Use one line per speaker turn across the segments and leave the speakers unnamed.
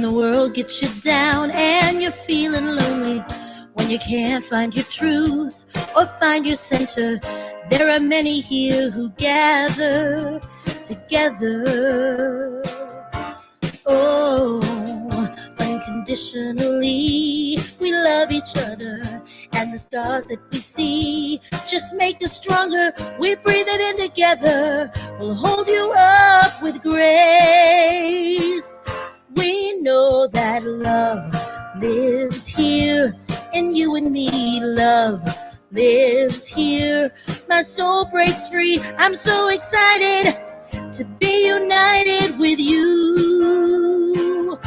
When the world gets you down and you're feeling lonely, when you can't find your truth or find your center, there are many here who gather together. Oh, unconditionally, we love each other, and the stars that we see just make us stronger. We breathe it in together. We'll hold you up with grace. We know that love lives here in you and me. Love lives here. My soul breaks free. I'm so excited to be united with you.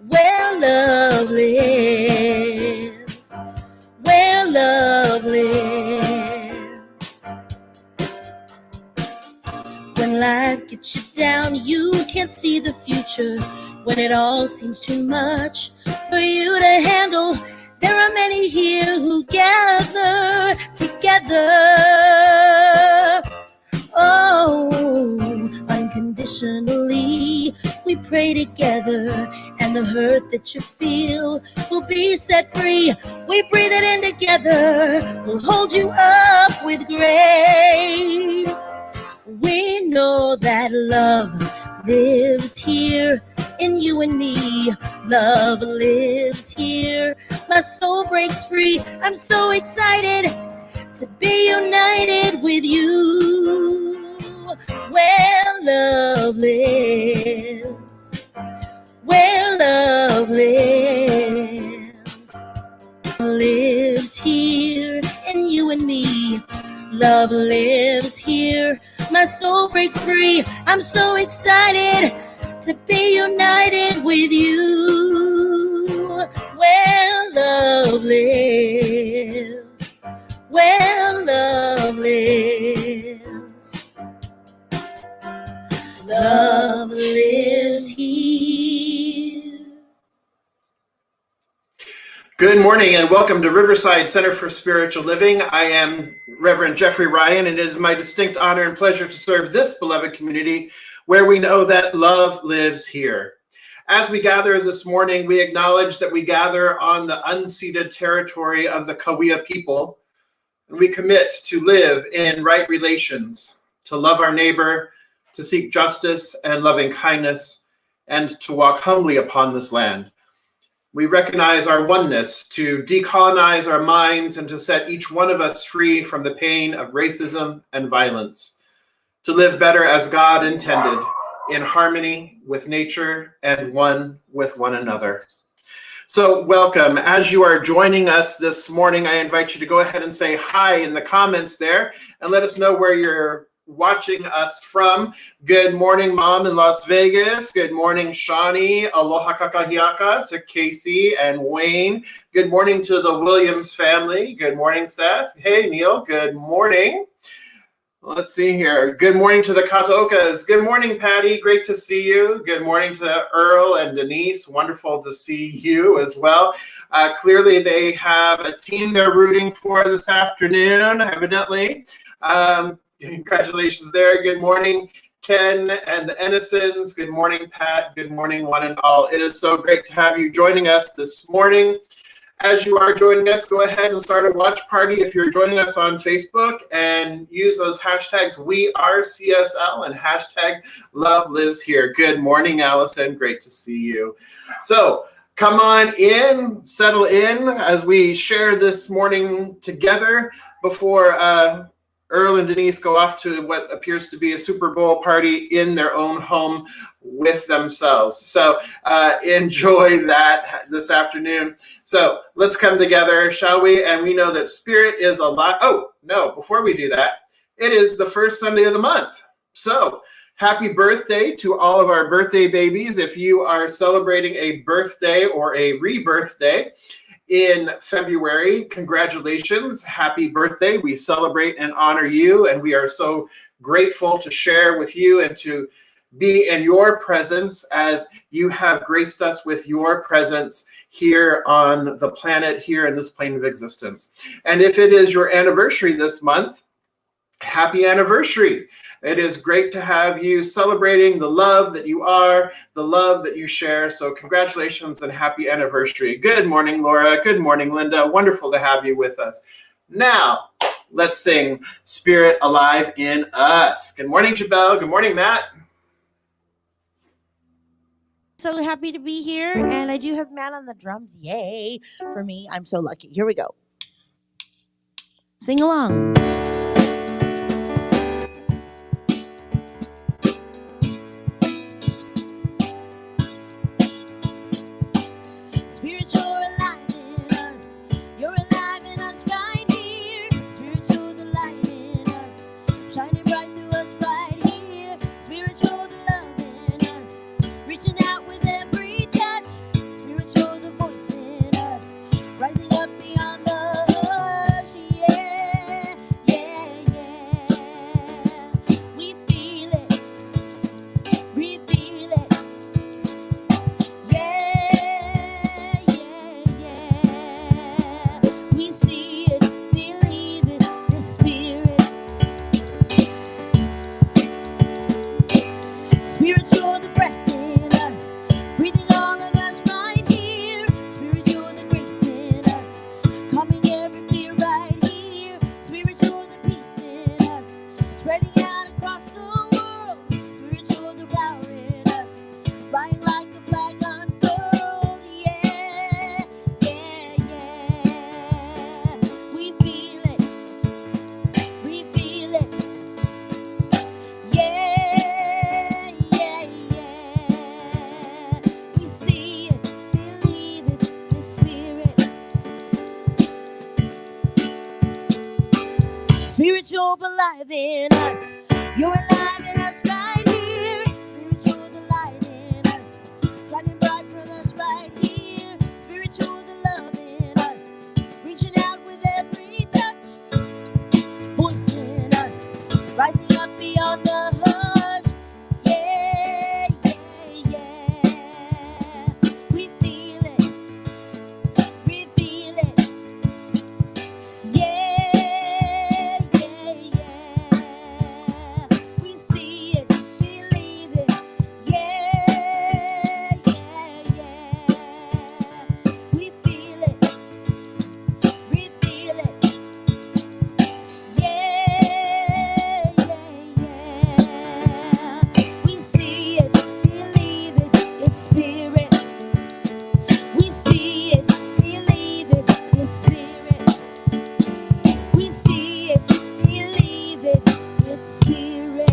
Where love lives, where love lives. When life gets you down, you can't see the future. When it all seems too much for you to handle, there are many here who gather together. Oh, unconditionally, we pray together, and the hurt that you feel will be set free. We breathe it in together. We'll hold you up with grace. We know that love lives here in you and me. Love lives here. My soul breaks free. I'm so excited to be united with you. Where love lives, where love lives here in you and me. Love lives here. My soul breaks free. I'm so excited to be united with you. Where love lives, where love lives. Love lives here.
Good morning and welcome to Riverside Center for Spiritual Living. I am Reverend Jeffrey Ryan, and it is my distinct honor and pleasure to serve this beloved community where we know that love lives here. As we gather this morning, we acknowledge that we gather on the unceded territory of the Kawiya people, and we commit to live in right relations, to love our neighbor, to seek justice and loving kindness, and to walk humbly upon this land. We recognize our oneness to decolonize our minds and to set each one of us free from the pain of racism and violence, to live better as God intended, in harmony with nature and one with one another. So welcome. As you are joining us this morning, I invite you to go ahead and say hi in the comments there and let us know where you're watching us from. Good morning, Mom in Las Vegas. Good morning, Shawnee. Aloha kakahiaka to Casey and Wayne. Good morning to the Williams family. Good morning, Seth. Hey, Neil. Good morning. Let's see here. Good morning to the Kataokas. Good morning, Patty. Great to see you. Good morning to Earl and Denise. Wonderful to see you as well. Clearly, they have a team they're rooting for this afternoon, evidently. Congratulations there. Good morning, Ken and the Ennisons. Good morning, Pat. Good morning, one and all. It is so great to have you joining us this morning. As you are joining us, go ahead and start a watch party if you're joining us on Facebook, and use those hashtags #WeAreCSL and #LoveLivesHere. Good morning, Allison. Great to see you. So come on in, settle in as we share this morning together before Earl and Denise go off to what appears to be a Super Bowl party in their own home with themselves. So enjoy that this afternoon. So let's come together, shall we? And we know that Spirit is alive. Oh, no, before we do that, it is the first Sunday of the month. So happy birthday to all of our birthday babies. If you are celebrating a birthday or a rebirthday in February, congratulations, happy birthday. We celebrate and honor you, and we are so grateful to share with you and to be in your presence as you have graced us with your presence here on the planet, here in this plane of existence. And if it is your anniversary this month, happy anniversary. It is great to have you celebrating the love that you are, the love that you share. So congratulations and happy anniversary. Good morning, Laura. Good morning, Linda. Wonderful to have you with us. Now, let's sing Spirit Alive in Us. Good morning, Jabel. Good morning, Matt.
So happy to be here, and I do have Matt on the drums. Yay! For me, I'm so lucky. Here we go. Sing along. Spirit, you're alive in us. You're alive in us right here. Spirit, you're the light in us, shining bright through us right here. Spirit, you're the love in us, reaching out with every touch. Spirit, you're the voice in us, rising up beyond the hush. Yeah, yeah, yeah. We feel it, we feel it. Yeah, yeah, yeah. We see it, believe it, the Spirit. Spirit, you're the breath in us, breathing all of us right here. Spirit, you're the grace in us, calming every fear right here. Spirit, you're the peace in us, spreading out across the world. Spirit, you're the power in us, flying like the flag unfurled. Yeah, yeah, yeah. We feel it, we feel it. Yeah, yeah, yeah. We see it, believe it, the Spirit. Spirit, you're alive in us. You're alive in us right here. Spirit, you're the light in us, shining bright for us right here. Spirit, you're the love in us, reaching out with every touch. Voice in us, rising up beyond the hush. Yeah, yeah, yeah. We feel it, we feel it. Yeah, yeah, yeah. We see it, believe it. Yeah, yeah, yeah. We feel it, we feel it. Yeah, yeah, yeah. We see it, believe it, it's Spirit. We see it, believe it, it's Spirit. We see it, believe it, it's Spirit.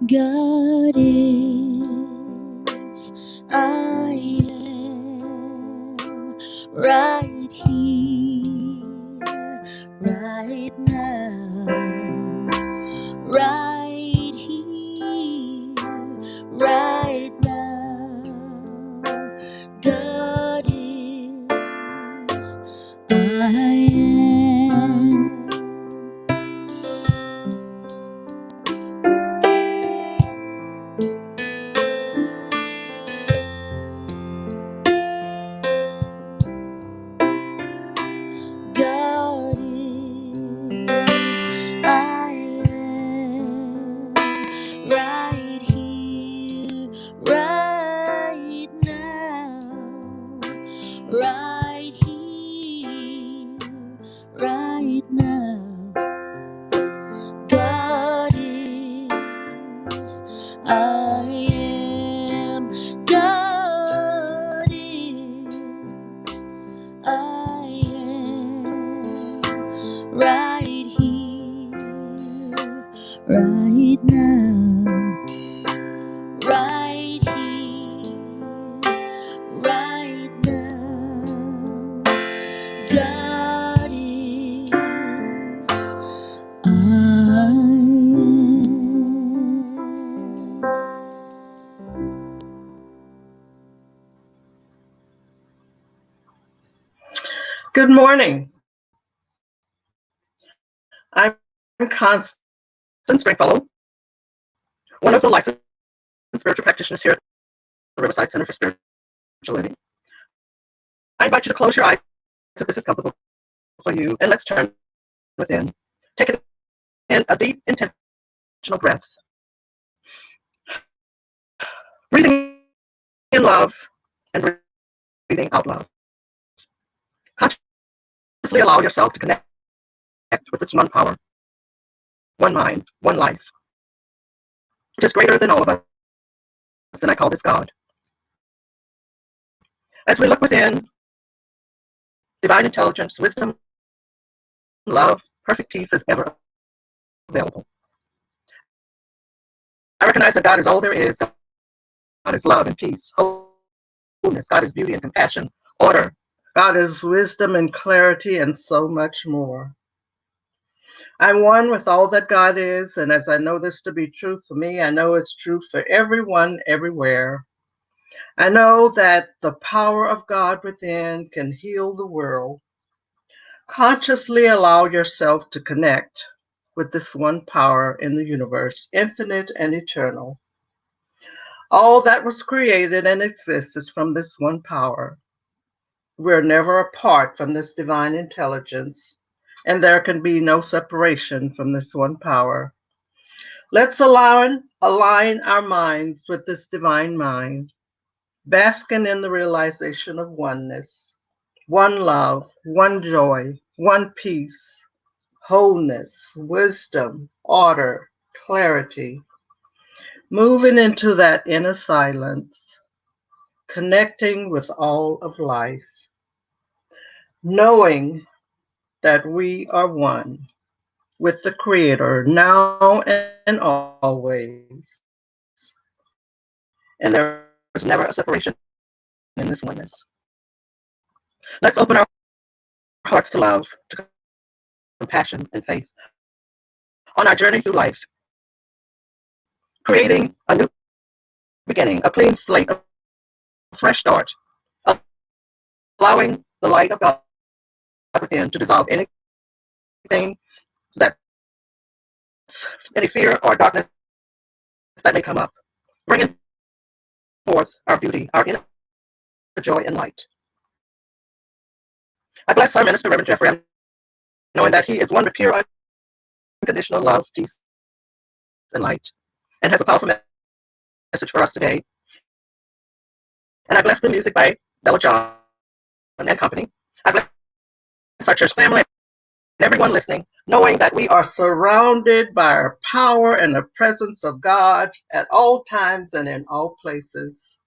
God is, I am right here, right now, right here, right now. God is, I am. God is, I am right here, right now, right here, right now. God is, I am. God is, I am right here, right now, right here, right now. God is,
morning. I'm Constance Stringfellow, one of the licensed spiritual practitioners here at the Riverside Center for Spiritual Living. I invite you to close your eyes if this is comfortable for you, and let's turn within. Take in a deep, intentional breath. Breathing in love and breathing out love. Consciously allow yourself to connect with its one power, one mind, one life, which is greater than all of us, and I call this God. As we look within, divine intelligence, wisdom, love, perfect peace is ever available. I recognize that God is all there is. God is love and peace, wholeness. God is beauty and compassion, order. God is wisdom and clarity and so much more. I'm one with all that God is, and as I know this to be true for me, I know it's true for everyone, everywhere. I know that the power of God within can heal the world. Consciously allow yourself to connect with this one power in the universe, infinite and eternal. All that was created and exists is from this one power. We're never apart from this divine intelligence, and there can be no separation from this one power. Let's align our minds with this divine mind, basking in the realization of oneness, one love, one joy, one peace, wholeness, wisdom, order, clarity, moving into that inner silence, connecting with all of life, knowing that we are one with the Creator now and always. And there is never a separation in this oneness. Let's open our hearts to love, to compassion, and faith on our journey through life, creating a new beginning, a clean slate, a fresh start, allowing the light of God within to dissolve anything that any fear or darkness that may come up, bringing forth our beauty, our inner joy and light. I bless our minister, Reverend Jeffrey, knowing that he is one with pure, unconditional love, peace, and light, and has a powerful message for us today. And I bless the music by Bella John and company. I bless our church family and everyone listening, knowing that we are surrounded by our power and the presence of God at all times and in all places.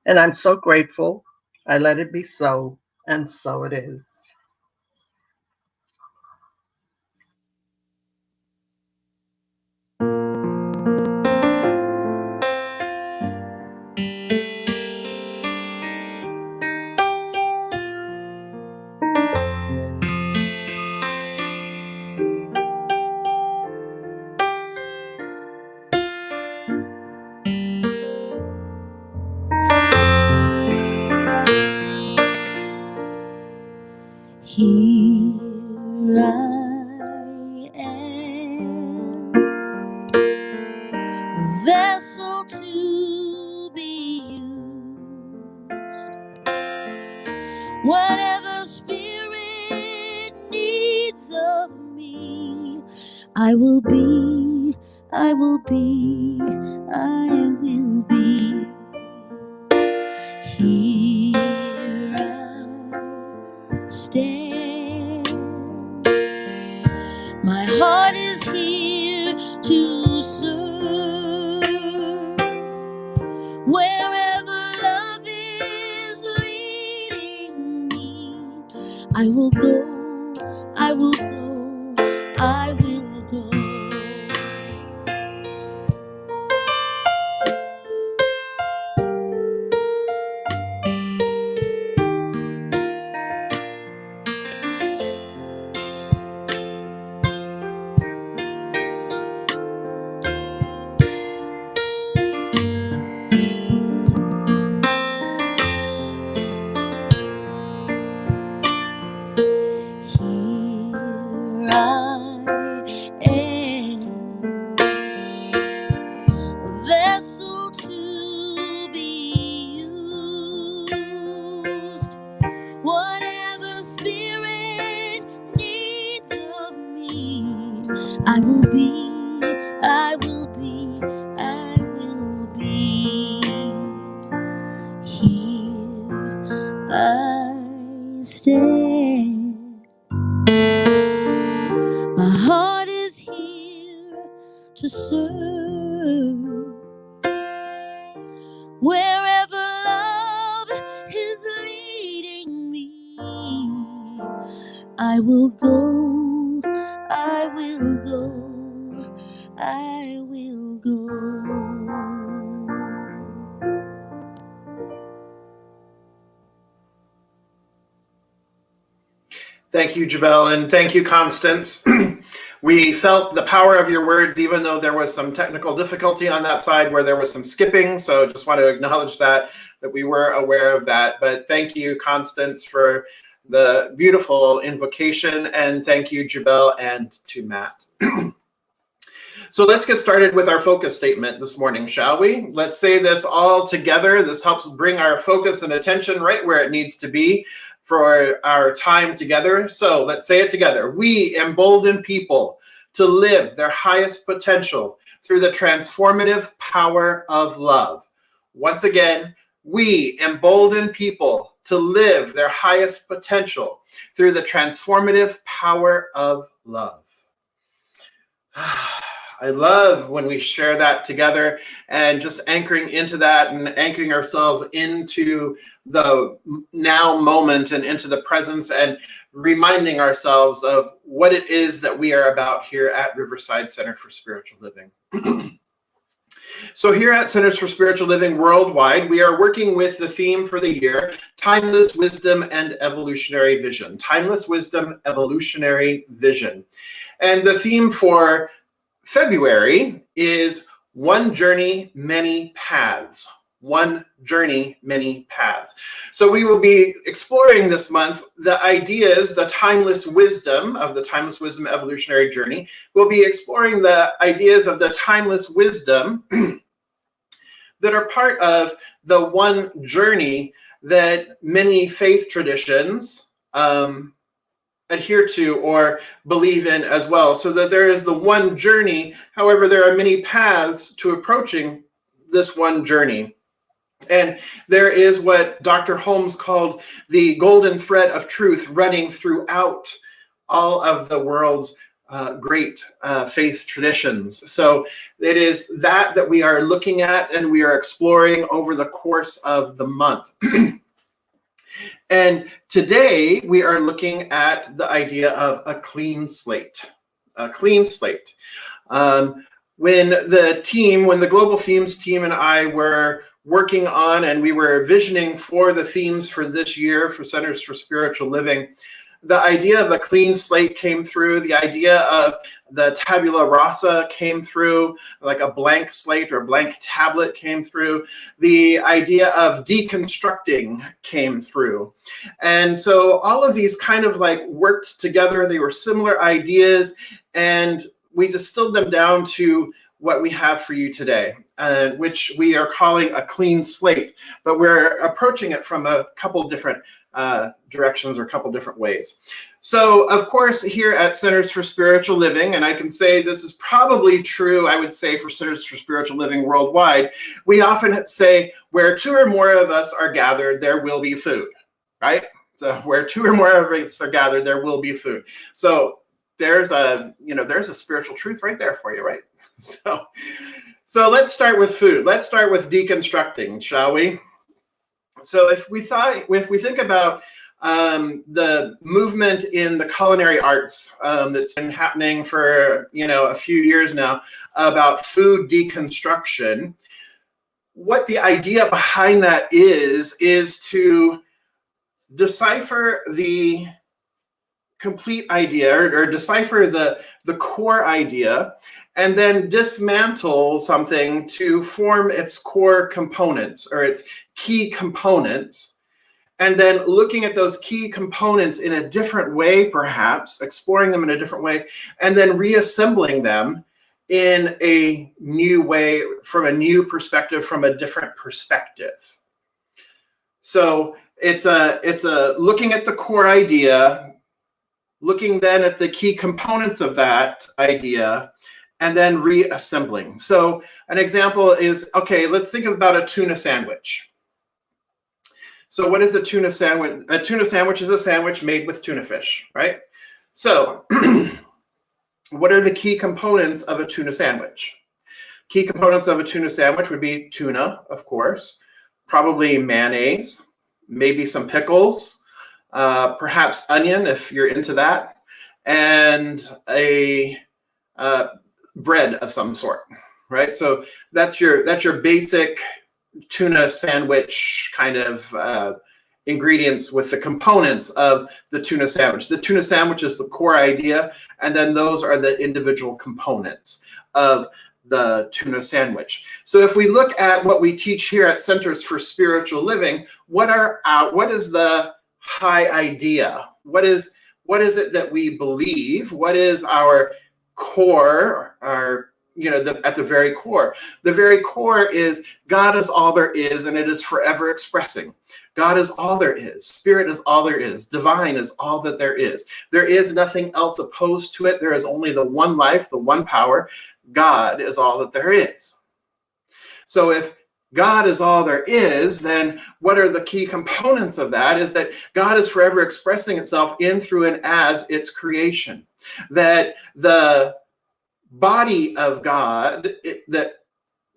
And I'm so grateful. I let it be so, and so it is.
Here I am, a vessel to be used. Whatever Spirit needs of me, I will be, I will be, I will be. Here I stand. My heart is here to serve. Wherever love is leading me, I will go, I will go, I will go. I will be, I will be, I will be. Here I stand. My heart is here to serve. Wherever love is leading me, I will go, I will go, I will go.
Thank you, Jabel, and thank you, Constance. We felt the power of your words, even though there was some technical difficulty on that side where there was some skipping. So just want to acknowledge that we were aware of that. But thank you, Constance, for the beautiful invocation. And thank you, Jabel, and to Matt. So let's get started with our focus statement this morning, shall we? Let's say this all together. This helps bring our focus and attention right where it needs to be for our time together. So let's say it together. We embolden people to live their highest potential through the transformative power of love. Once again, we embolden people to live their highest potential through the transformative power of love. I love when we share that together and just anchoring into that and anchoring ourselves into the now moment and into the presence and reminding ourselves of what it is that we are about here at Riverside Center for Spiritual Living. So here at Centers for Spiritual Living Worldwide, we are working with the theme for the year, Timeless Wisdom and Evolutionary Vision. Timeless Wisdom, Evolutionary Vision. And the theme for February is One Journey, Many Paths. One Journey, Many Paths. So we will be exploring this month the ideas, the timeless wisdom of the Timeless Wisdom Evolutionary Journey. We'll be exploring the ideas of the timeless wisdom that are part of the one journey that many faith traditions adhere to or believe in as well, so that there is the one journey. However, there are many paths to approaching this one journey. And there is what Dr. Holmes called the golden thread of truth running throughout all of the world's great faith traditions. So it is that we are looking at and we are exploring over the course of the month. And today we are looking at the idea of a clean slate. A clean slate. When the Global Themes team and I were working on and we were visioning for the themes for this year for Centers for Spiritual Living, the idea of a clean slate came through. The idea of the tabula rasa came through, like a blank slate or blank tablet came through. The idea of deconstructing came through. And so all of these kind of like worked together. They were similar ideas, and we distilled them down to what we have for you today, which we are calling a clean slate, but we're approaching it from a couple different directions or a couple different ways. So, of course, here at Centers for Spiritual Living, and I can say this is probably true, I would say, for Centers for Spiritual Living worldwide, we often say, where two or more of us are gathered, there will be food, right? So where two or more of us are gathered, there will be food. So there's a spiritual truth right there for you, right? So let's start with food. Let's start with deconstructing, shall we? So if we think about the movement in the culinary arts that's been happening for a few years now about food deconstruction, what the idea behind that is to decipher the complete idea or decipher the core idea and then dismantle something to form its core components or its key components, and then looking at those key components in a different way, perhaps exploring them in a different way, and then reassembling them in a new way, from a new perspective, from a different perspective. So it's a looking at the core idea, looking then at the key components of that idea, and then reassembling. So an example is, okay, let's think about a tuna sandwich. So what is a tuna sandwich? A tuna sandwich is a sandwich made with tuna fish, right? So what are the key components of a tuna sandwich? Key components of a tuna sandwich would be tuna, of course, probably mayonnaise, maybe some pickles, perhaps onion if you're into that, and a bread of some sort, right? So that's your basic tuna sandwich kind of ingredients with the components of the tuna sandwich. The tuna sandwich is the core idea, and then those are the individual components of the tuna sandwich. So if we look at what we teach here at Centers for Spiritual Living, what is the high idea? What is it that we believe? What is our core, at the very core? The very core is God is all there is, and it is forever expressing. God is all there is. Spirit is all there is. Divine is all that there is. There is nothing else opposed to it. There is only the one life, the one power. God is all that there is. So if God is all there is, then what are the key components of that? Is that God is forever expressing itself in, through, and as its creation. That the body of God, that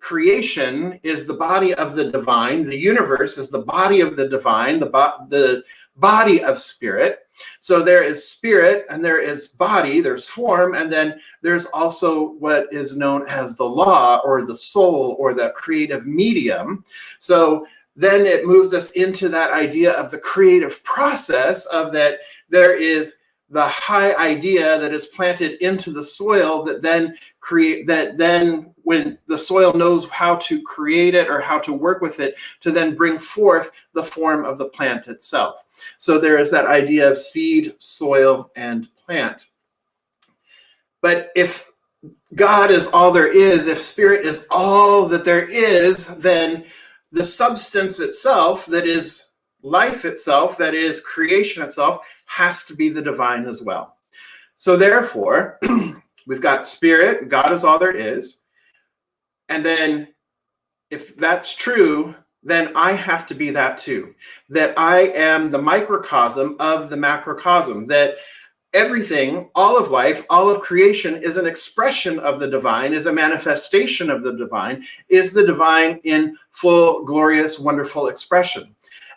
creation is the body of the divine. The universe is the body of the divine, the body of spirit. So there is spirit and there is body, there's form, and then there's also what is known as the law or the soul or the creative medium. So then it moves us into that idea of the creative process of that there is the high idea that is planted into the soil that then when the soil knows how to create it or how to work with it, to then bring forth the form of the plant itself. So there is that idea of seed, soil, and plant. But if God is all there is, if spirit is all that there is, then the substance itself, that is life itself, that is creation itself, has to be the divine as well. So therefore, we've got spirit, God is all there is. And then if that's true, then I have to be that too. That I am the microcosm of the macrocosm. That everything, all of life, all of creation is an expression of the divine, is a manifestation of the divine, is the divine in full, glorious, wonderful expression.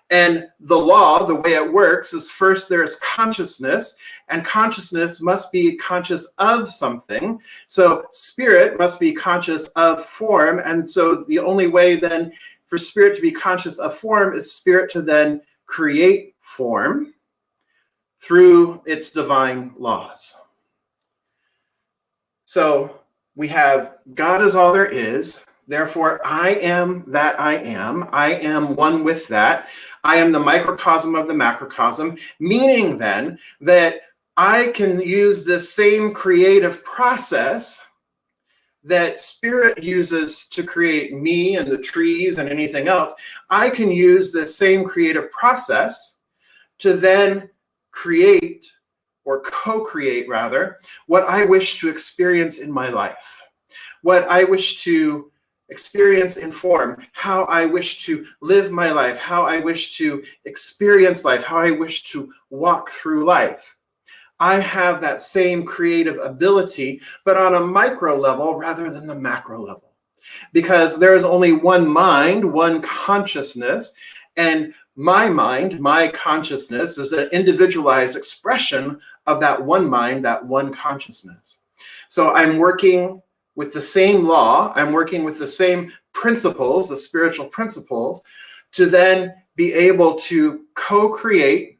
And the law, the way it works, is first there's consciousness, and consciousness must be conscious of something. So spirit must be conscious of form. And so the only way then for spirit to be conscious of form is spirit to then create form through its divine laws. So we have God is all there is. Therefore, I am that I am. I am one with that. I am the microcosm of the macrocosm, meaning then that I can use the same creative process that spirit uses to create me and the trees and anything else. I can use the same creative process to then create, or co-create rather, what I wish to experience in my life, what I wish to experience in form, how I wish to live my life, how I wish to experience life, how I wish to walk through life. I have that same creative ability, but on a micro level rather than the macro level. Because there is only one mind, one consciousness, and my mind, my consciousness, is an individualized expression of that one mind, that one consciousness. So I'm working with the same law, I'm working with the same principles, the spiritual principles, to then be able to co-create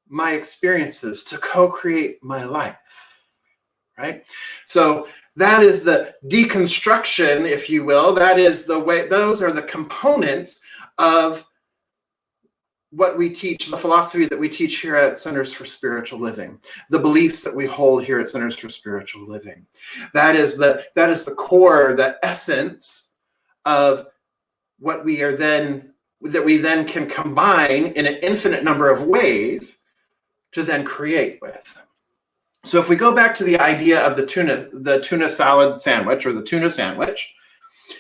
my experiences, to co-create my life, right? So that is the deconstruction, if you will. That is the way, those are the components of what we teach, the philosophy that we teach here at Centers for Spiritual Living, the beliefs that we hold here at Centers for Spiritual Living. That is the core, the essence of what we then can combine in an infinite number of ways to then create with. So if we go back to the idea of the tuna salad sandwich, or the tuna sandwich,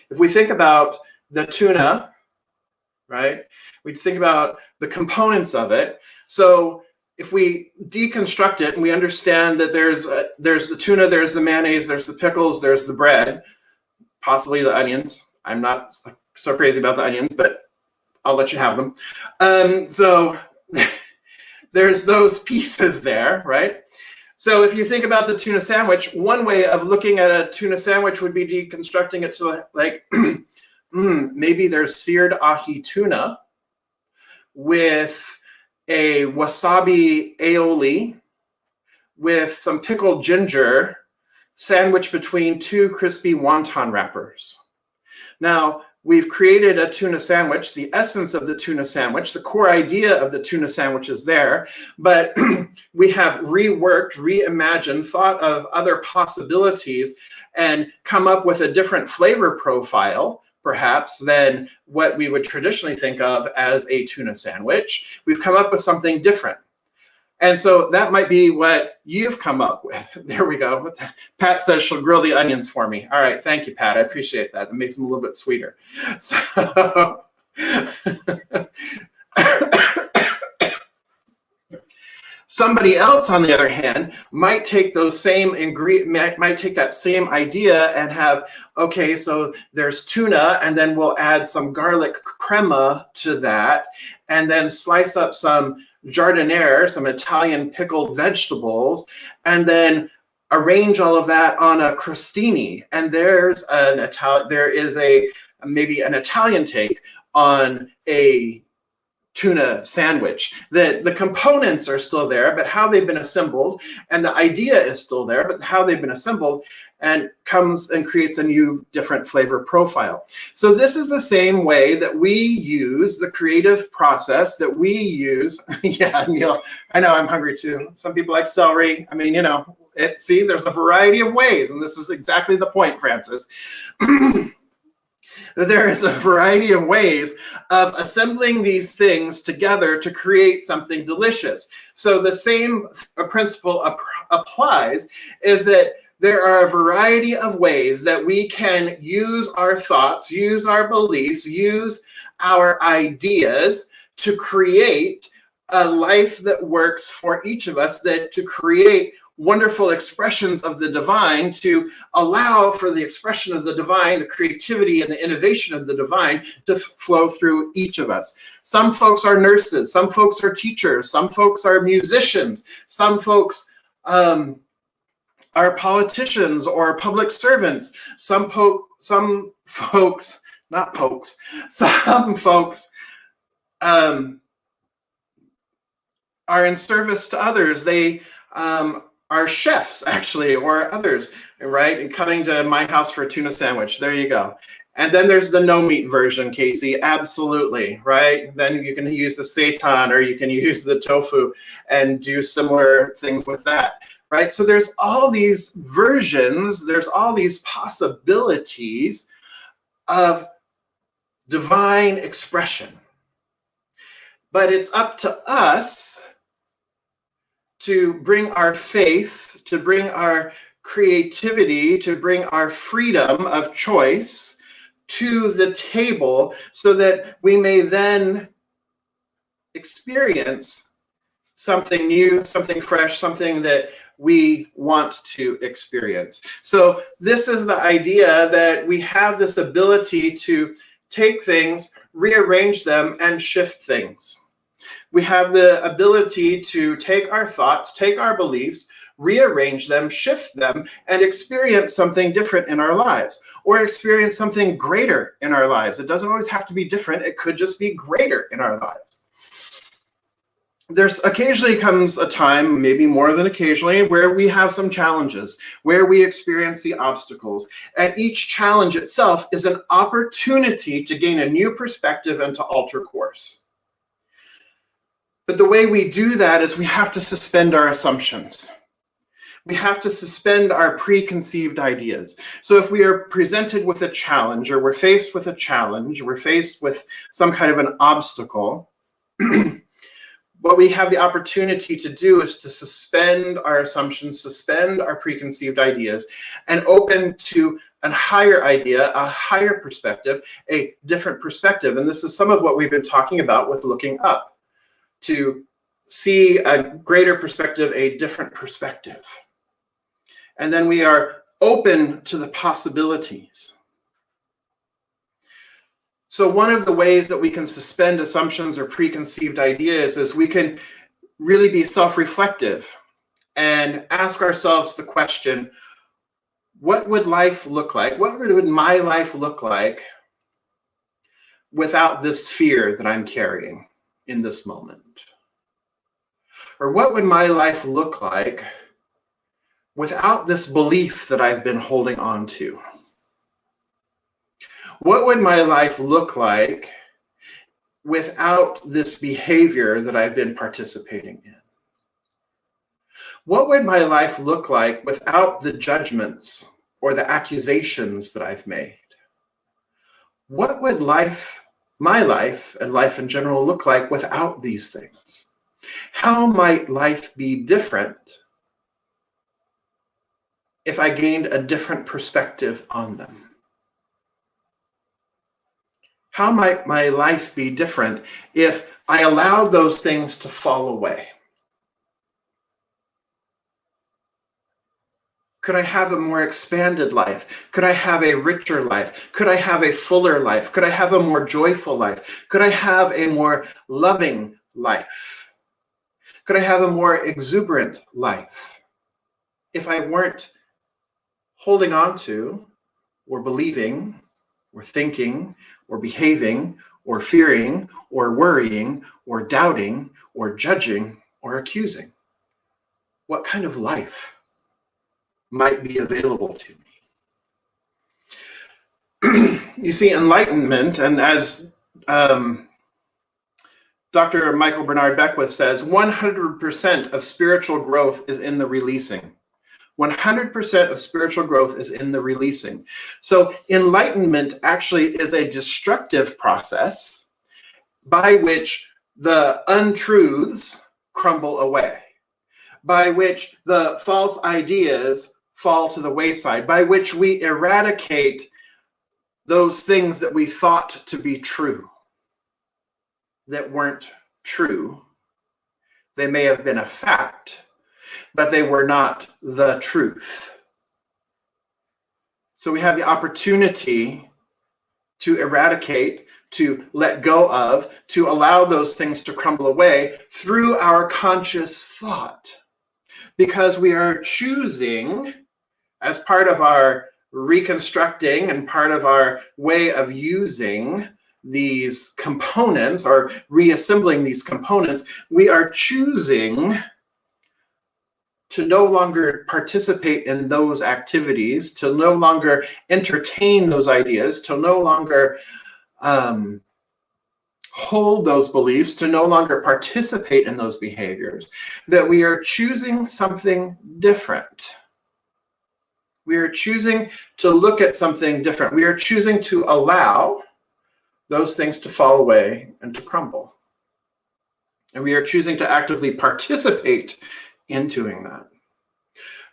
if we think about the tuna, right, we think about the components of it. So if we deconstruct it and we understand that there's the tuna, there's the mayonnaise, there's the pickles, there's the bread, possibly the onions. I'm not so crazy about the onions, but I'll let you have them. So there's those pieces there, right? So if you think about the tuna sandwich, one way of looking at a tuna sandwich would be deconstructing it to like, maybe there's seared ahi tuna with a wasabi aioli with some pickled ginger sandwiched between two crispy wonton wrappers. Now, we've created a tuna sandwich. The essence of the tuna sandwich, the core idea of the tuna sandwich is there, but we have reworked, reimagined, thought of other possibilities and come up with a different flavor profile, perhaps, than what we would traditionally think of as a tuna sandwich. We've come up with something different. And so that might be what you've come up with. There we go. Pat says she'll grill the onions for me. All right, thank you, Pat. I appreciate that. That makes them a little bit sweeter. So somebody else, on the other hand, might take those same ingredients, might take that same idea and have, okay, so there's tuna, and then we'll add some garlic crema to that, and then slice up some giardiniera, some Italian pickled vegetables, and then arrange all of that on a crostini. And there is maybe an Italian take on a tuna sandwich. The components are still there, but how they've been assembled, and the idea is still there, but how they've been assembled, and comes and creates a new different flavor profile. So this is the same way that we use the creative process that we use. Yeah, Neil, I know, I'm hungry too. Some people like celery. I mean, you know, see, there's a variety of ways, and this is exactly the point, Francis. There is a variety of ways of assembling these things together to create something delicious. So the same principle applies, is that there are a variety of ways that we can use our thoughts, use our beliefs, use our ideas to create a life that works for each of us, that to create wonderful expressions of the divine, to allow for the expression of the divine, the creativity and the innovation of the divine to flow through each of us. Some folks are nurses, some folks are teachers, some folks are musicians, some folks are politicians or public servants, some folks are in service to others. They are chefs, actually, or others, right? And coming to my house for a tuna sandwich. There you go. And then there's the no meat version, Casey. Absolutely, right? Then you can use the seitan, or you can use the tofu and do similar things with that, right? So there's all these versions, there's all these possibilities of divine expression. But it's up to us to bring our faith, to bring our creativity, to bring our freedom of choice to the table, so that we may then experience something new, something fresh, something that we want to experience. So this is the idea that we have this ability to take things, rearrange them, and shift things. We have the ability to take our thoughts, take our beliefs, rearrange them, shift them, and experience something different in our lives, or experience something greater in our lives. It doesn't always have to be different. It could just be greater in our lives. There's occasionally comes a time, maybe more than occasionally, where we have some challenges, where we experience the obstacles. And each challenge itself is an opportunity to gain a new perspective and to alter course. But the way we do that is we have to suspend our assumptions. We have to suspend our preconceived ideas. So if we are presented with a challenge, or we're faced with a challenge, or we're faced with some kind of an obstacle, what we have the opportunity to do is to suspend our assumptions, suspend our preconceived ideas, and open to a higher idea, a higher perspective, a different perspective. And this is some of what we've been talking about with looking up, to see a greater perspective, a different perspective. And then we are open to the possibilities. So one of the ways that we can suspend assumptions or preconceived ideas is we can really be self-reflective and ask ourselves the question, what would life look like? What would my life look like without this fear that I'm carrying in this moment? Or what would my life look like without this belief that I've been holding on to? What would my life look like without this behavior that I've been participating in? What would my life look like without the judgments or the accusations that I've made? What would my life and life in general look like without these things? How might life be different if I gained a different perspective on them? How might my life be different if I allowed those things to fall away? Could I have a more expanded life? Could I have a richer life? Could I have a fuller life? Could I have a more joyful life? Could I have a more loving life? Could I have a more exuberant life if I weren't holding on to or believing or thinking or behaving or fearing or worrying or doubting or judging or accusing? What kind of life might be available to me? You see, enlightenment, and as Dr. Michael Bernard Beckwith says, 100% of spiritual growth is in the releasing. 100% of spiritual growth is in the releasing. So enlightenment actually is a destructive process by which the untruths crumble away, by which the false ideas fall to the wayside, by which we eradicate those things that we thought to be true that weren't true. They may have been a fact, but they were not the truth. So we have the opportunity to eradicate, to let go of, to allow those things to crumble away through our conscious thought. Because we are choosing, as part of our reconstructing and part of our way of using these components or reassembling these components, we are choosing to no longer participate in those activities, to no longer entertain those ideas, to no longer hold those beliefs, to no longer participate in those behaviors, that we are choosing something different. We are choosing to look at something different. We are choosing to allow those things to fall away and to crumble. And we are choosing to actively participate in doing that.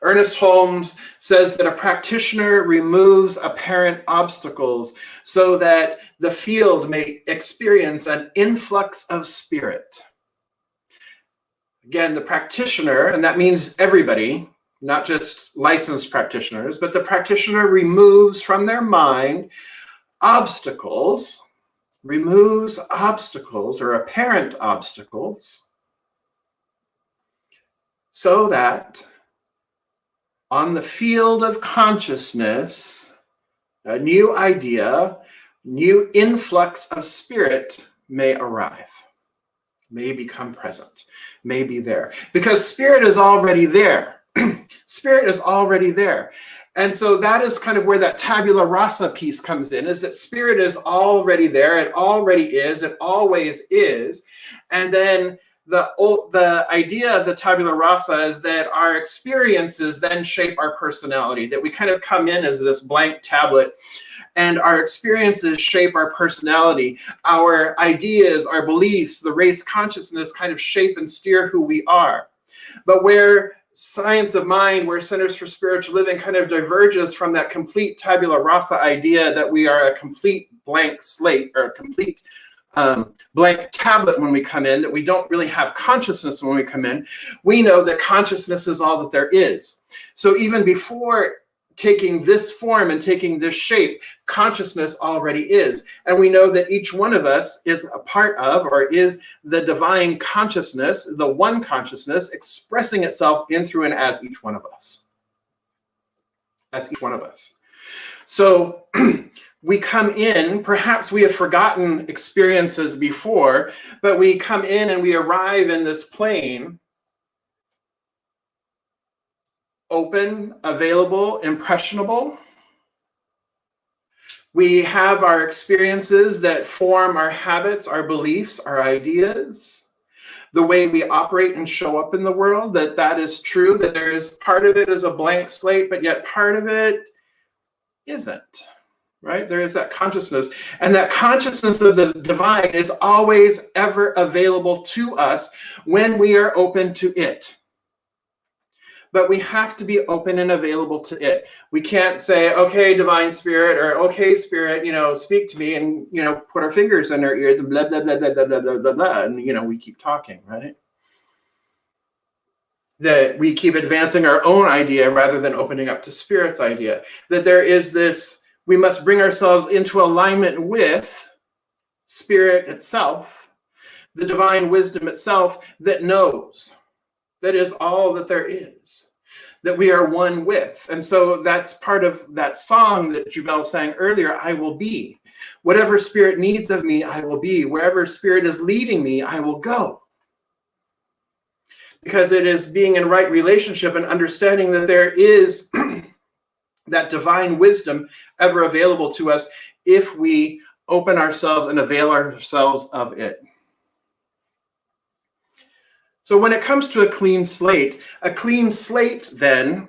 Ernest Holmes says that a practitioner removes apparent obstacles so that the field may experience an influx of spirit. Again, the practitioner, and that means everybody, not just licensed practitioners, but the practitioner removes from their mind obstacles, removes obstacles or apparent obstacles, so that on the field of consciousness, a new idea, new influx of spirit may arrive, may become present, may be there. Because spirit is already there. Spirit is already there. And so that is kind of where that tabula rasa piece comes in, is that spirit is already there. It already is. It always is. And then the idea of the tabula rasa is that our experiences then shape our personality, that we kind of come in as this blank tablet, And our experiences shape our personality. Our ideas, our beliefs, the race consciousness kind of shape and steer who we are. But where science of mind, where Centers for Spiritual Living kind of diverges from that complete tabula rasa idea that we are a complete blank slate or a complete blank tablet when we come in, that we don't really have consciousness when we come in, we know that consciousness is all that there is. So even before taking this form and taking this shape, consciousness already is. And we know that each one of us is a part of, or is the divine consciousness, the one consciousness expressing itself in, through, and as each one of us. As each one of us. So we come in, perhaps we have forgotten experiences before, but we come in and we arrive in this plane open, available, impressionable. We have our experiences that form our habits, our beliefs, our ideas, the way we operate and show up in the world, that is true, that there is part of it is a blank slate, but yet part of it isn't, right? There is that consciousness, and that consciousness of the divine is always ever available to us when we are open to it. But we have to be open and available to it. We can't say, okay, divine spirit, or okay, spirit, speak to me, and, put our fingers in our ears and blah, blah, blah, blah, blah, blah, blah, blah, blah, and, we keep talking, right? That we keep advancing our own idea rather than opening up to spirit's idea. That there is this, we must bring ourselves into alignment with spirit itself, the divine wisdom itself that knows. That is all that there is, that we are one with. And so that's part of that song that Jubel sang earlier, I will be. Whatever spirit needs of me, I will be. Wherever spirit is leading me, I will go. Because it is being in right relationship and understanding that there is that divine wisdom ever available to us if we open ourselves and avail ourselves of it. So when it comes to a clean slate then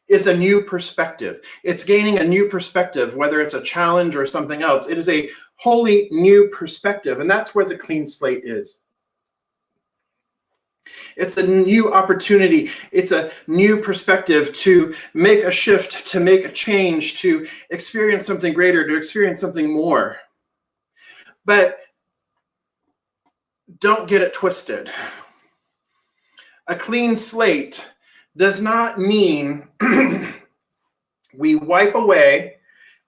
is a new perspective. It's gaining a new perspective, whether it's a challenge or something else. It is a wholly new perspective, and that's where the clean slate is. It's a new opportunity. It's a new perspective to make a shift, to make a change, to experience something greater, to experience something more. But don't get it twisted. A clean slate does not mean we wipe away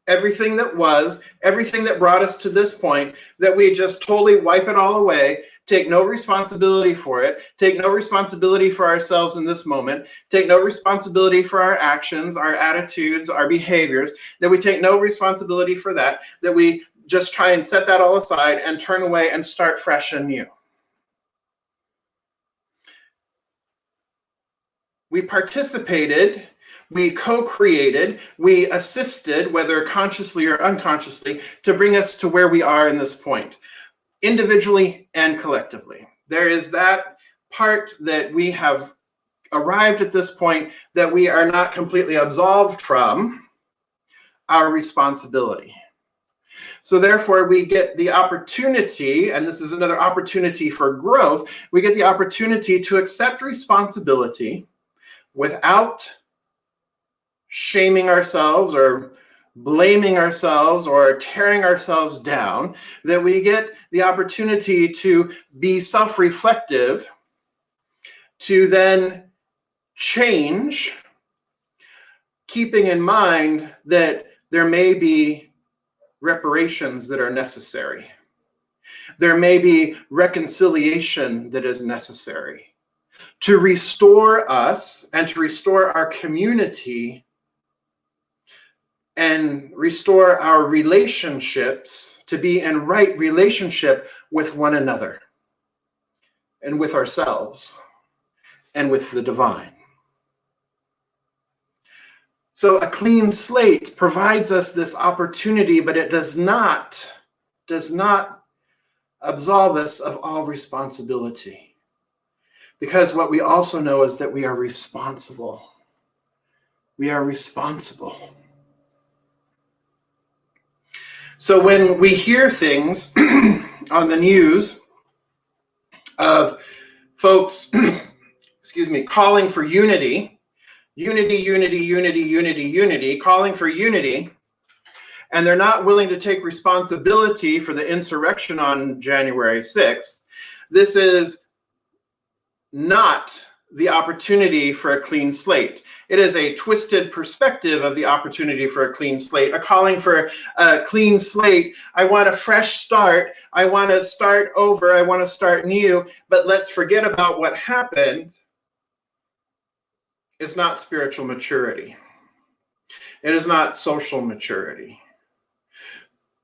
everything that was, everything that brought us to this point, that we just totally wipe it all away, take no responsibility for it, take no responsibility for ourselves in this moment, take no responsibility for our actions, our attitudes, our behaviors, that we take no responsibility for that, that we just try and set that all aside and turn away and start fresh and new. We participated, we co-created, we assisted, whether consciously or unconsciously, to bring us to where we are in this point, individually and collectively. There is that part that we have arrived at this point that we are not completely absolved from our responsibility. So therefore, we get the opportunity, and this is another opportunity for growth, we get the opportunity to accept responsibility without shaming ourselves or blaming ourselves or tearing ourselves down, that we get the opportunity to be self-reflective, to then change, keeping in mind that there may be reparations that are necessary. There may be reconciliation that is necessary to restore us and to restore our community and restore our relationships, to be in right relationship with one another and with ourselves and with the divine. So a clean slate provides us this opportunity, but it does not absolve us of all responsibility. Because what we also know is that we are responsible. We are responsible. So when we hear things on the news of folks, excuse me, calling for unity, calling for unity, and they're not willing to take responsibility for the insurrection on January 6th, this is not the opportunity for a clean slate. It is a twisted perspective of the opportunity for a clean slate, a calling for a clean slate. I want a fresh start. I want to start over. I want to start new, but let's forget about what happened. It's not spiritual maturity. It is not social maturity.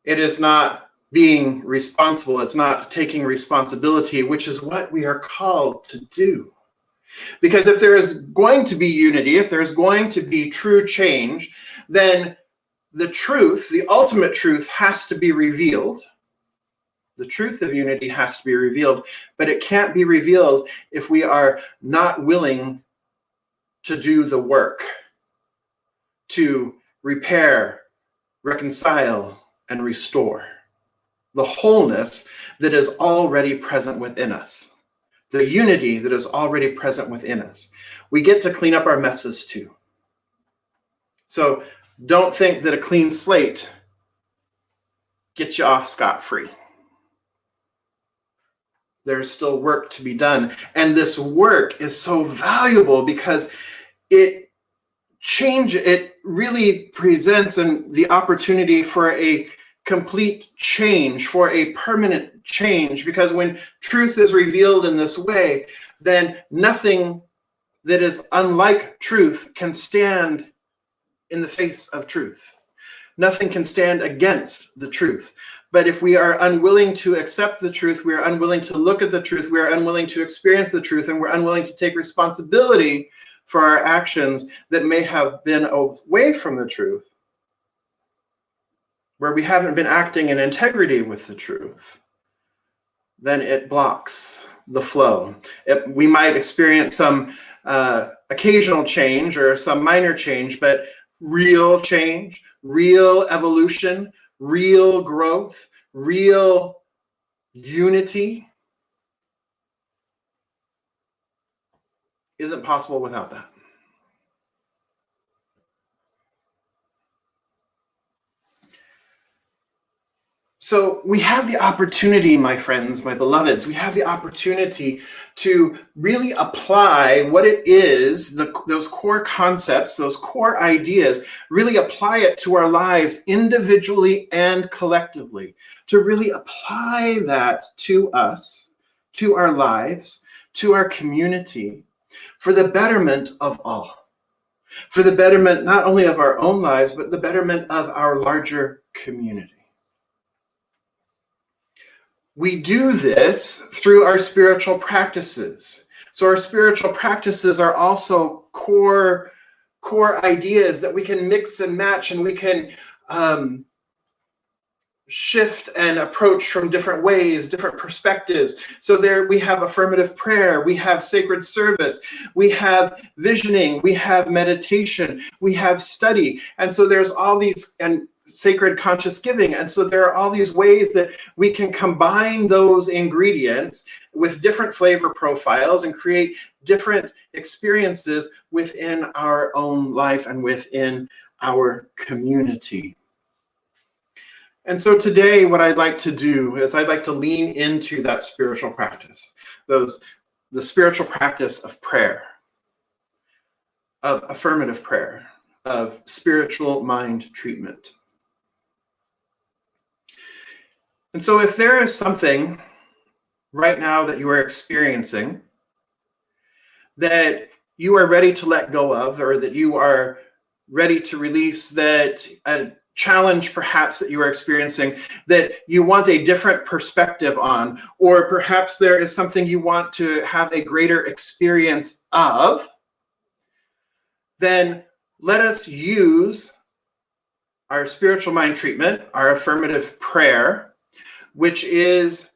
It is not being responsible. It's not taking responsibility, which is what we are called to do. Because if there is going to be unity, if there's going to be true change, then the truth, the ultimate truth, has to be revealed. The truth of unity has to be revealed, but it can't be revealed if we are not willing to do the work to repair, reconcile, and restore the wholeness that is already present within us. The unity that is already present within us. We get to clean up our messes too. So don't think that a clean slate gets you off scot-free. There's still work to be done. And this work is so valuable because it really presents the opportunity for a complete change, for a permanent change, because when truth is revealed in this way, then nothing that is unlike truth can stand in the face of truth. Nothing can stand against the truth. But if we are unwilling to accept the truth, we are unwilling to look at the truth, we are unwilling to experience the truth, and we're unwilling to take responsibility for our actions that may have been away from the truth, where we haven't been acting in integrity with the truth, then it blocks the flow. We might experience some occasional change or some minor change, but real change, real evolution, real growth, real unity isn't possible without that. So we have the opportunity, my friends, my beloveds, we have the opportunity to really apply what it is, those core concepts, those core ideas, really apply it to our lives individually and collectively, to really apply that to us, to our lives, to our community, for the betterment of all, for the betterment not only of our own lives, but the betterment of our larger community. We do this through our spiritual practices. So our spiritual practices are also core ideas that we can mix and match, and we can shift and approach from different ways, different perspectives. So there we have affirmative prayer, we have sacred service, we have visioning, we have meditation, we have study. And so there's all these, and sacred conscious giving. And so there are all these ways that we can combine those ingredients with different flavor profiles and create different experiences within our own life and within our community. And so today, what I'd like to do is I'd like to lean into that spiritual practice, the spiritual practice of prayer, of affirmative prayer, of spiritual mind treatment. And so if there is something right now that you are experiencing that you are ready to let go of, or that you are ready to release, that a challenge perhaps that you are experiencing that you want a different perspective on, or perhaps there is something you want to have a greater experience of, then let us use our spiritual mind treatment, our affirmative prayer, which is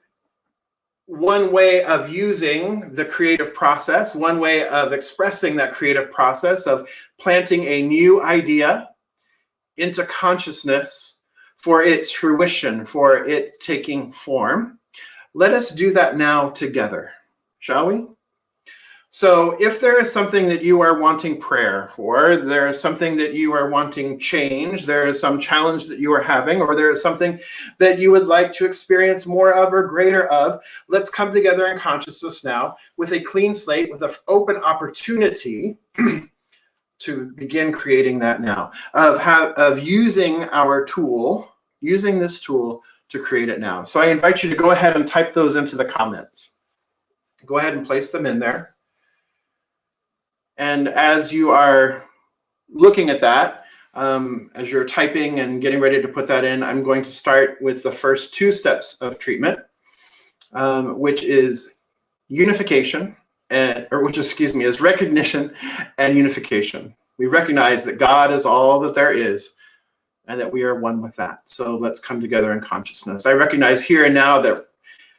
one way of using the creative process, one way of expressing that creative process of planting a new idea into consciousness for its fruition, for it taking form. Let us do that now together, shall we? So if there is something that you are wanting prayer for, there is something that you are wanting change, there is some challenge that you are having, or there is something that you would like to experience more of or greater of, let's come together in consciousness now with a clean slate, with an open opportunity to begin creating that now, of using our tool, using this tool to create it now. So I invite you to go ahead and type those into the comments. Go ahead and place them in there. And as you are looking at that, as you're typing and getting ready to put that in, I'm going to start with the first two steps of treatment, which is unification, is recognition and unification. We recognize that God is all that there is and that we are one with that. So let's come together in consciousness. I recognize here and now that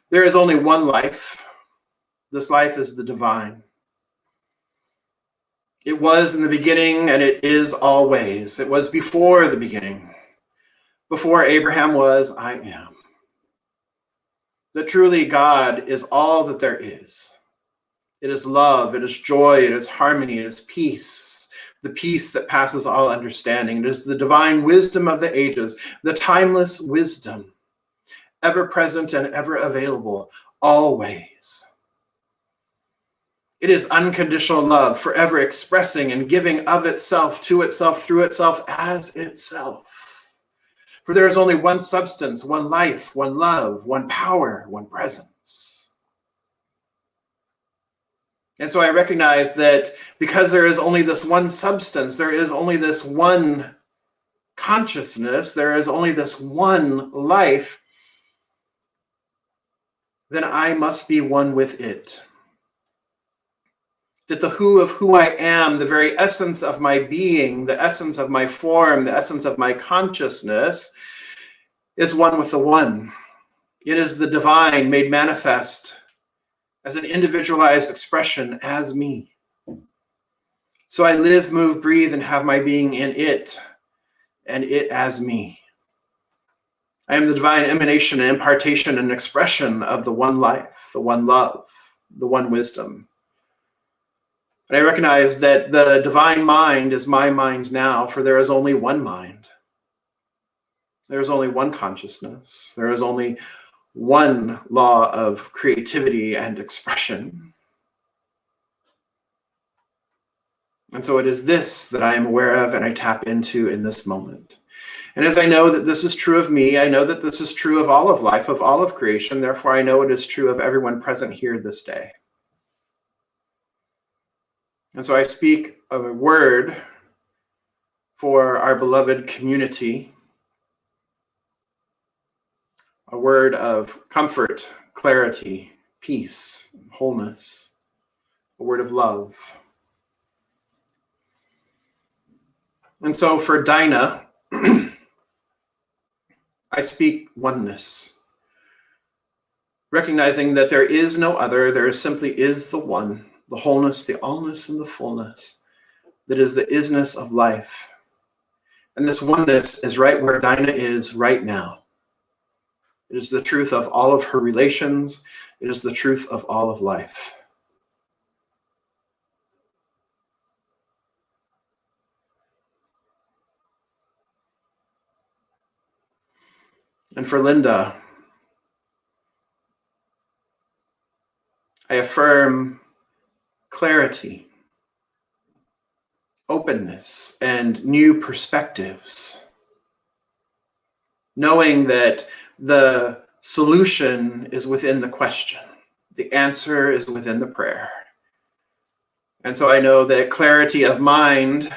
there is only one life. This life is the divine. It was in the beginning and it is always. It was before the beginning. Before Abraham was, I am. That truly God is all that there is. It is love, it is joy, it is harmony, it is peace. The peace that passes all understanding. It is the divine wisdom of the ages, the timeless wisdom, ever present and ever available, always. It is unconditional love, forever expressing and giving of itself, to itself, through itself, as itself. For there is only one substance, one life, one love, one power, one presence. And so I recognize that because there is only this one substance, there is only this one consciousness, there is only this one life, then I must be one with it. That the who of who I am, the very essence of my being, the essence of my form, the essence of my consciousness, is one with the one. It is the divine made manifest as an individualized expression as me. So I live, move, breathe, and have my being in it, and it as me. I am the divine emanation and impartation and expression of the one life, the one love, the one wisdom. And I recognize that the divine mind is my mind now, for there is only one mind. There is only one consciousness. There is only one law of creativity and expression. And so it is this that I am aware of and I tap into in this moment. And as I know that this is true of me, I know that this is true of all of life, of all of creation. Therefore, I know it is true of everyone present here this day. And so I speak a word for our beloved community, a word of comfort, clarity, peace, wholeness, a word of love. And so for Dinah, I speak oneness, recognizing that there is no other, there simply is the one, the wholeness, the allness, and the fullness that is the isness of life. And this oneness is right where Dinah is right now. It is the truth of all of her relations. It is the truth of all of life. And for Linda, I affirm clarity, openness, and new perspectives, knowing that the solution is within the question, the answer is within the prayer. And so I know that clarity of mind,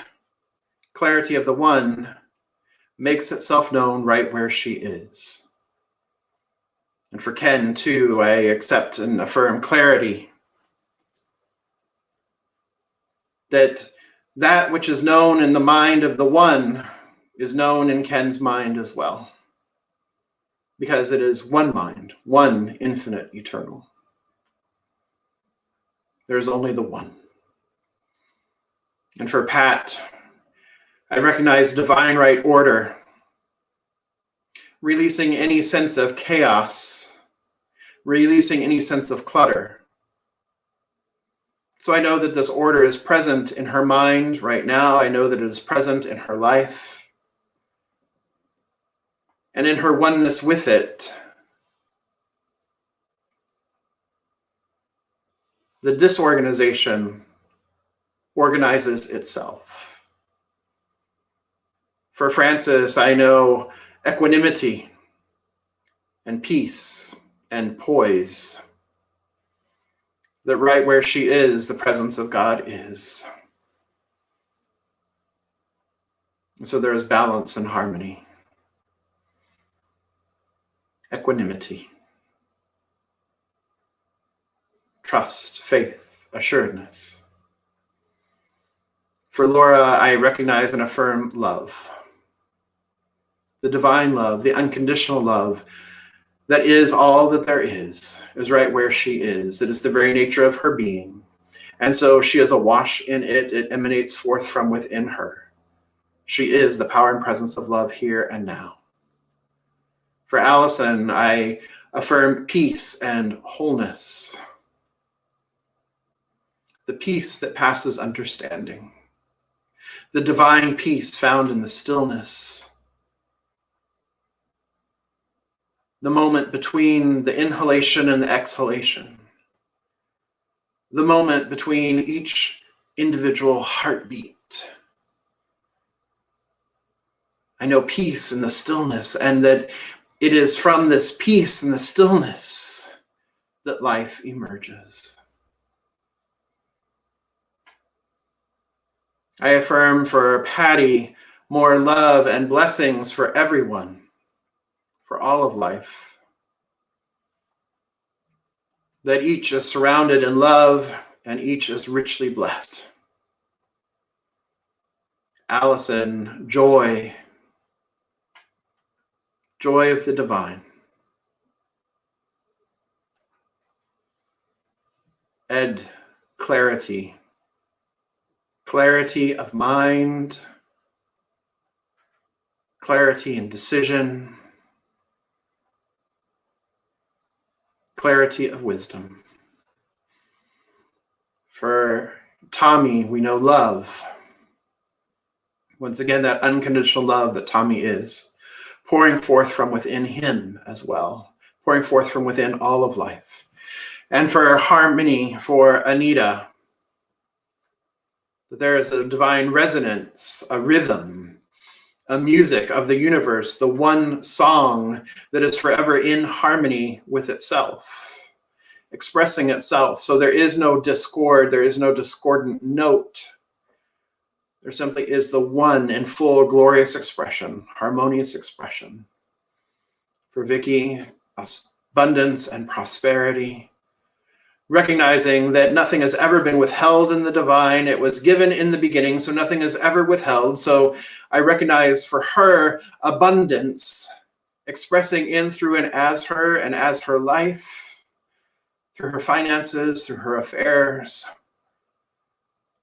clarity of the one, makes itself known right where she is. And for Ken, too, I accept and affirm clarity, that that which is known in the mind of the one is known in Ken's mind as well, because it is one mind, one infinite eternal. There's only the one. And for Pat, I recognize divine right order, releasing any sense of chaos, releasing any sense of clutter. So I know that this order is present in her mind right now. I know that it is present in her life. And in her oneness with it, the disorganization organizes itself. For Frances, I know equanimity and peace and poise, that right where she is, the presence of God is. And so there is balance and harmony, equanimity, trust, faith, assuredness. For Laura, I recognize and affirm love, the divine love, the unconditional love that is all that there is right where she is. It is the very nature of her being. And so she is awash in it. It emanates forth from within her. She is the power and presence of love here and now. For Allison, I affirm peace and wholeness, the peace that passes understanding, the divine peace found in the stillness, the moment between the inhalation and the exhalation, the moment between each individual heartbeat. I know peace in the stillness, and that it is from this peace and the stillness that life emerges. I affirm for Patty more love and blessings for everyone, for all of life, that each is surrounded in love and each is richly blessed. Allison, joy of the divine. Ed, clarity of mind, clarity in decision, clarity of wisdom. For Tommy, we know love. Once again, that unconditional love that Tommy is, pouring forth from within him as well, pouring forth from within all of life. And for harmony, for Anita, that there is a divine resonance, a rhythm, a music of the universe, the one song that is forever in harmony with itself, expressing itself. So there is no discord, there is no discordant note. There simply is the one in full glorious expression, harmonious expression. For Vicky, abundance and prosperity, recognizing that nothing has ever been withheld in the divine. It was given in the beginning, so nothing is ever withheld. So I recognize for her abundance, expressing in, through, and as her life, through her finances, through her affairs,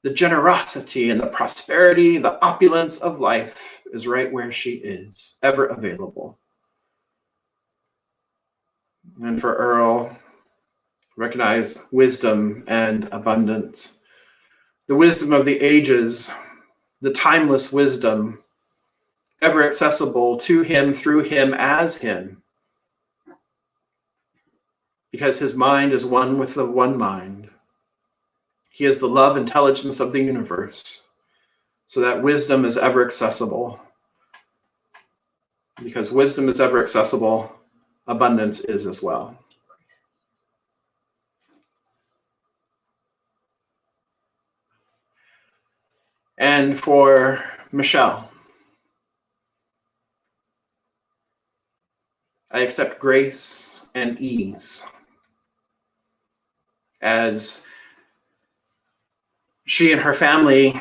the generosity and the prosperity, the opulence of life is right where she is, ever available. And for Earl, recognize wisdom and abundance, the wisdom of the ages, the timeless wisdom, ever accessible to him, through him, as him, because his mind is one with the one mind. He is the love intelligence of the universe, so that wisdom is ever accessible. Because wisdom is ever accessible, abundance is as well. And for Michelle, I accept grace and ease as she and her family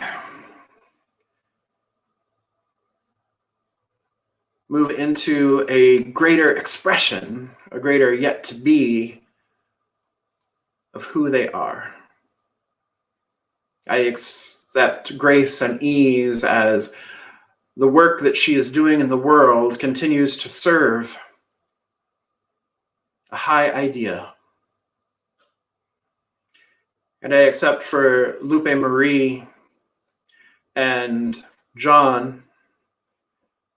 move into a greater expression, a greater yet to be of who they are. I accept grace and ease as the work that she is doing in the world continues to serve a high idea. And I accept for Lupe Marie and John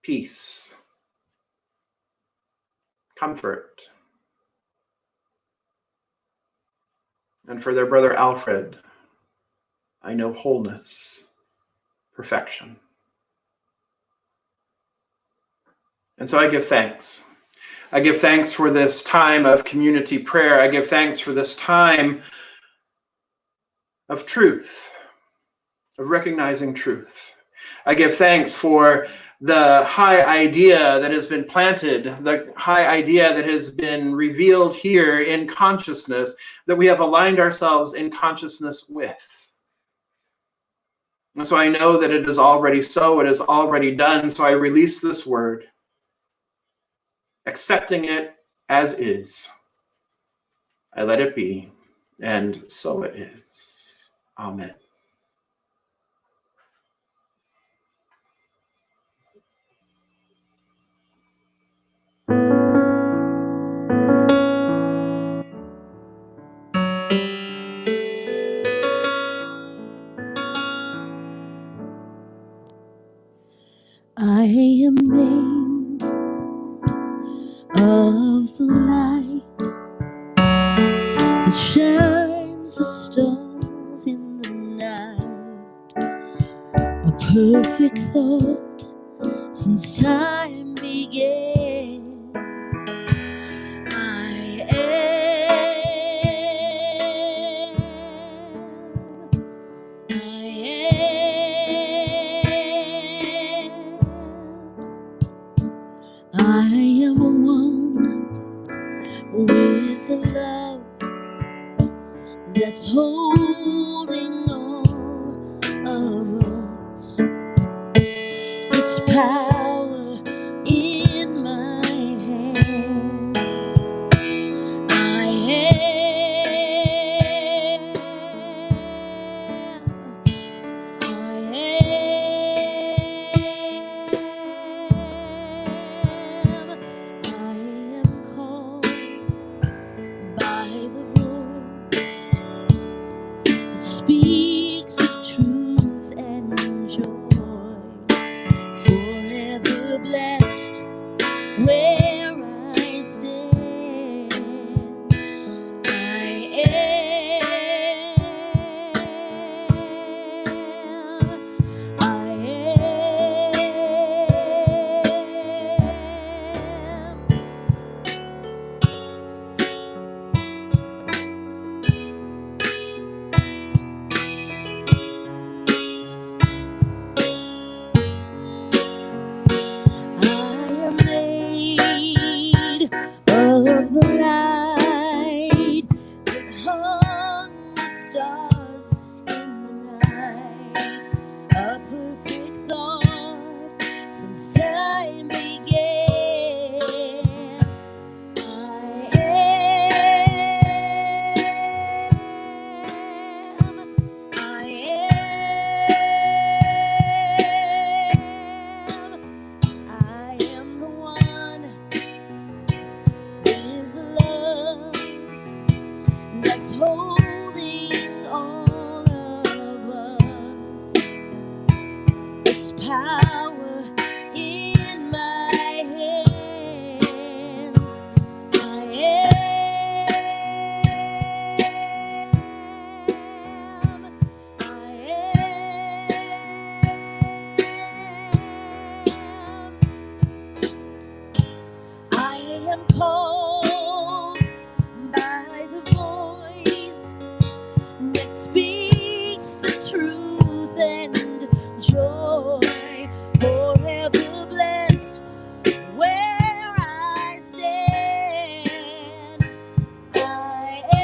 peace, comfort, and for their brother Alfred, I know wholeness, perfection. And so I give thanks. I give thanks for this time of community prayer. I give thanks for this time of truth, of recognizing truth. I give thanks for the high idea that has been planted, the high idea that has been revealed here in consciousness, that we have aligned ourselves in consciousness with. And so I know that it is already so, it is already done, so I release this word, accepting it as is. I let it be, and so it is. Amen.
I am made of the light that shines the stars in the night. A perfect thought since time began. I am one with the love that's holding all of us. It's power in my hands. I am called by the voice that speaks of truth and joy. Forever blessed where I stand. Of the night that hung the stars in the night, a perfect thought since time began. I am the one with the love that's holding all of us. It's power in my hands. I am called by the voice that speaks the truth and joy. Forever blessed where I stand. I am.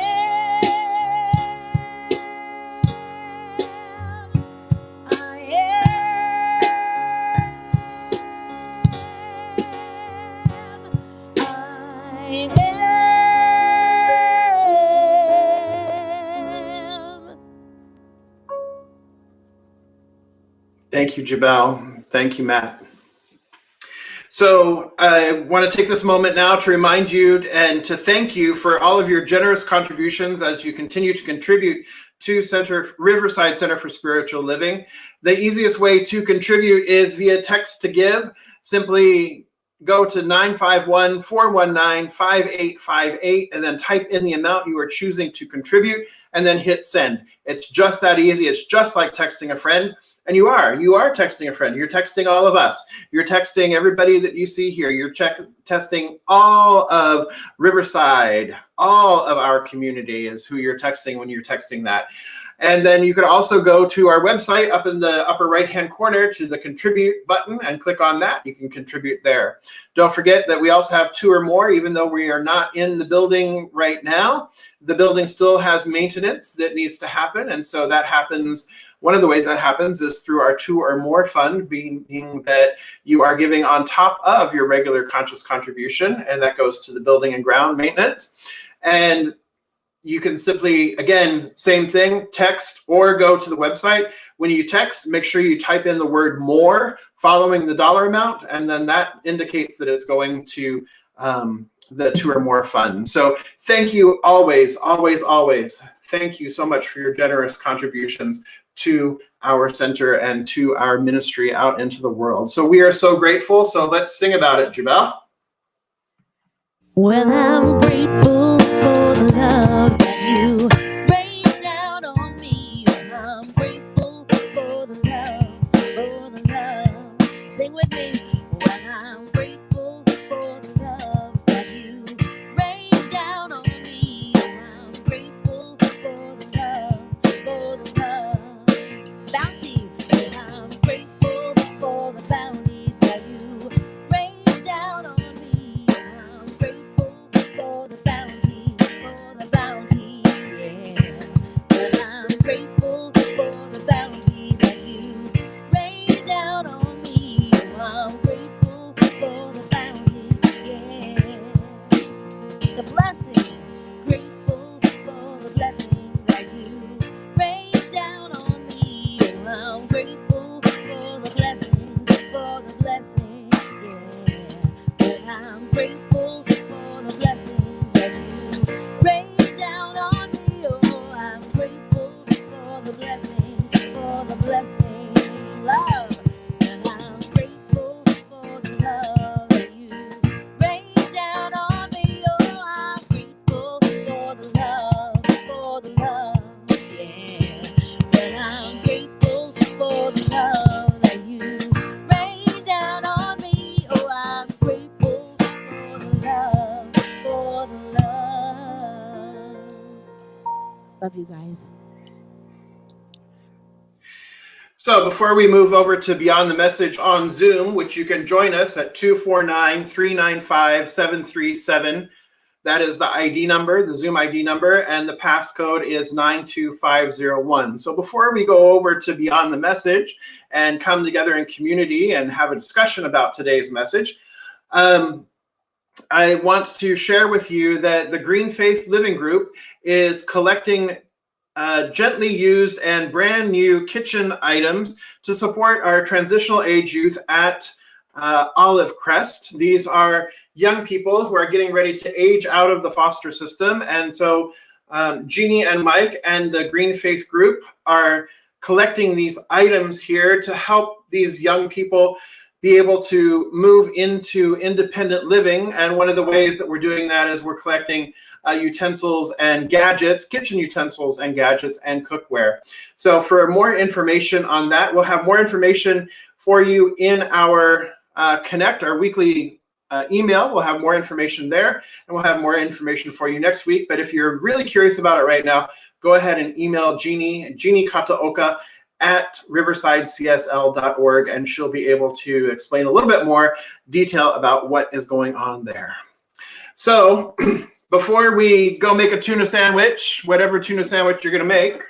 Thank you, Jabal. Thank you, Matt. So I want to take this moment now to remind you and to thank you for all of your generous contributions as you continue to contribute to Riverside Center for Spiritual Living. The easiest way to contribute is via text to give. Simply go to 951-419-5858 and then type in the amount you are choosing to contribute and then hit send. It's just that easy. It's just like texting a friend. And you are texting a friend. You're texting all of us. You're texting everybody that you see here. You're testing all of Riverside, all of our community is who you're texting when you're texting that. And then you could also go to our website up in the upper right-hand corner to the contribute button and click on that. You can contribute there. Don't forget that we also have 2 or more, even though we are not in the building right now. The building still has maintenance that needs to happen. And so that happens. One of the ways that happens is through our 2 or more fund, being that you are giving on top of your regular conscious contribution, and that goes to the building and ground maintenance. And you can simply, again, same thing, text or go to the website. When you text, make sure you type in the word more following the dollar amount, and then that indicates that it's going to the 2 or more fund. So thank you always, always, always. Thank you so much for your generous contributions to our center and to our ministry out into the world. So we are so grateful. So let's sing about it, Jubel.
Well, I'm grateful for the love that you rain down on me. I'm grateful for the love. Sing with me. Well, I'm grateful for the love that you rain down on me. I'm grateful for the love. Bounty. Well, I'm grateful for the bounty that you rain down on me. I'm grateful for the bounty, yeah. But I'm grateful for the bounty that you rain down on me. I'm grateful for the bounty, yeah. The blessings, grateful for the blessing that you rain down on me. I'm grateful for the blessing, yeah. But I'm grateful for the blessings that you rain down on me. Oh, I'm grateful for the blessing, love. And I'm grateful for the love that you rain down on me. Oh, I'm grateful for the love, yeah. But I'm grateful for the love that you rain down on me. Oh, I'm grateful for the love. Love you guys.
So before we move over to Beyond the Message on Zoom, which you can join us at 249-395-737. That is the ID number, the Zoom ID number, and the passcode is 92501. So before we go over to Beyond the Message and come together in community and have a discussion about today's message, I want to share with you that the Green Faith Living Group is collecting gently used and brand new kitchen items to support our transitional age youth at Olive Crest. These are young people who are getting ready to age out of the foster system. And so Jeannie and Mike and the Green Faith Group are collecting these items here to help these young people be able to move into independent living. And one of the ways that we're doing that is we're collecting utensils and gadgets, kitchen utensils and gadgets and cookware. So for more information on that, we'll have more information for you in our Connect, our weekly email. We'll have more information there, and we'll have more information for you next week. But if you're really curious about it right now, go ahead and email Jeannie Kataoka at riversidecsl.org, and she'll be able to explain a little bit more detail about what is going on there. So before we go make a tuna sandwich, whatever tuna sandwich you're going to make,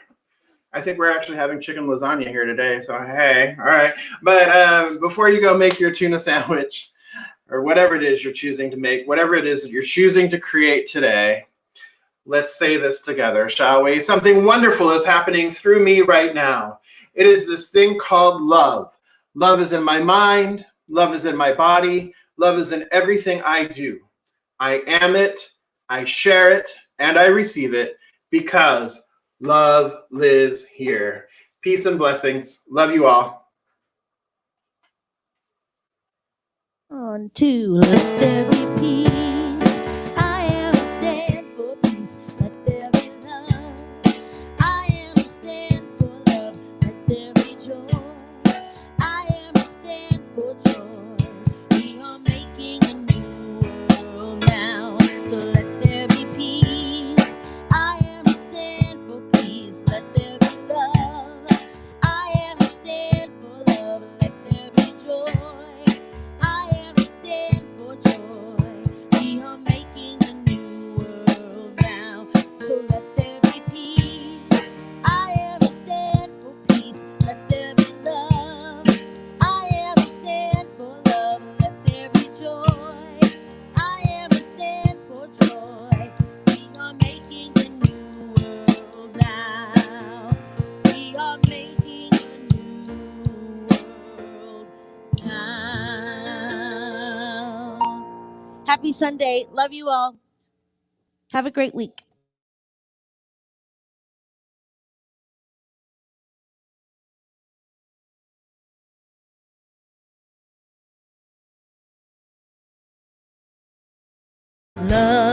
I think we're actually having chicken lasagna here today. So, hey, all right. But before you go make your tuna sandwich or whatever it is you're choosing to make, whatever it is that you're choosing to create today, let's say this together, shall we? Something wonderful is happening through me right now. It is this thing called love. Love is in my mind. Love is in my body. Love is in everything I do. I am it, I share it, and I receive it because love lives here. Peace and blessings. Love you all.
On to let there be peace. I am a stand for peace. Let there be love. I am a stand for love. Let there be joy. I am a stand for joy. We are making a new world now. So let there be peace. I am a stand for peace. Let there be love. I am a stand for love. Let there be joy. I am a stand for joy. We are making a new world now. So let there be peace. I am a stand for peace. Let there be love. I am a stand for love. Let there be joy. I am a stand for joy. We are making a new world now. We are making a new world now. Happy Sunday. Love you all. Have a great week. Love.